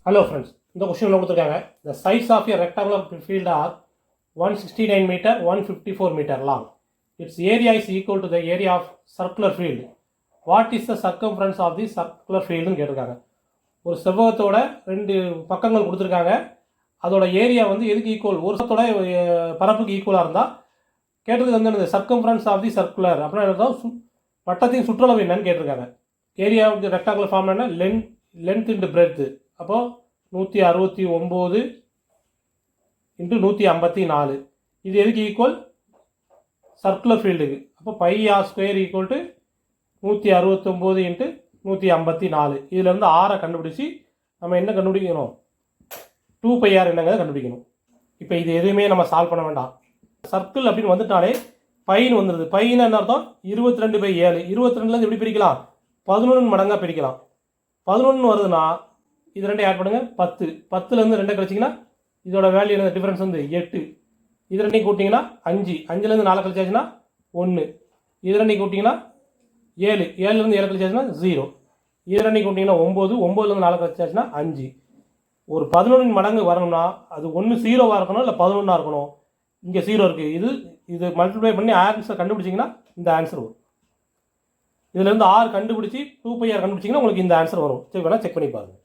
Hello friends, இந்த கொஸ்டின்ல கொடுத்திருக்காங்க the sides of a rectangular field are 169 meter 154 meter long. Its area is equal to the area of circular field. What is the circumference of the circular field னு கேட்டிருக்காங்க. ஒரு செவ்வகத்தோட ரெண்டு பக்கங்கள் கொடுத்திருக்காங்க. அதோட ஏரியா வந்து எதுக்கு ஈக்குவல்? ஒரு செவ்வகத்தோட பரப்புக்கு ஈக்குவலா இருந்தா கேட்டது வந்து the circumference of the circular அப்படினா என்ன? வட்டத்தின் சுற்றளவு என்னன்னு கேட்டிருக்காங்க. Area of the rectangular form என்ன? Length into breadth. அப்போ 169 இன்ட்டு 154. இது எதுக்கு ஈக்குவல்? சர்க்குலர் ஃபீல்டுக்கு. அப்போ pi r square equal to 169 into 154. இதிலேருந்து ஆரை கண்டுபிடிச்சி நம்ம என்ன கண்டுபிடிக்கணும்? 2πr என்னங்கிறத கண்டுபிடிக்கணும். இப்போ இது எதுவுமே நம்ம சால்வ் பண்ண வேண்டாம். சர்க்கிள் அப்படின்னு வந்துட்டாலே பைன்னு வந்துடுது. பைன்னு என்ன அர்த்தம்? 22/7. 22லேருந்து எப்படி பிரிக்கலாம்? 11 மடங்காக பிரிக்கலாம். 11 வருதுன்னா இது ரெண்டு ஆட் பண்ணுங்கள் 10. 10லேருந்து 2 கழிச்சிங்கன்னா இதோட வேல்யூ என்ன? டிஃபரன்ஸ் வந்து 8. இது ரெண்டையும் கூட்டிங்கன்னா 5. 5லேருந்து 4 கழிச்சாச்சுன்னா 1. இது ரெண்டையும் கூட்டிங்கன்னா 7. 7லேருந்து 7 கழிச்சாச்சுன்னா 0. இது ரெண்டையும் கூட்டிங்கன்னா 9. 9லேருந்து 4 கழிச்சாச்சுன்னா 5. ஒரு 11 மடங்கு வரணும்னா அது 1 0வாக இருக்கணும், இல்லை 11ஆக இருக்கணும். இங்கே 0 இருக்குது. இது மல்டிப்ளை பண்ணி ஆன்சர் கண்டுபிடிச்சிங்கன்னா இந்த ஆன்சர் வரும். இதுலேருந்து 6 கண்டுபிடிச்சி 2πr கண்டுபிடிச்சிங்கன்னா உங்களுக்கு இந்த ஆன்சர் வரும். சரி, வேணால் செக் பண்ணி பாருங்கள்.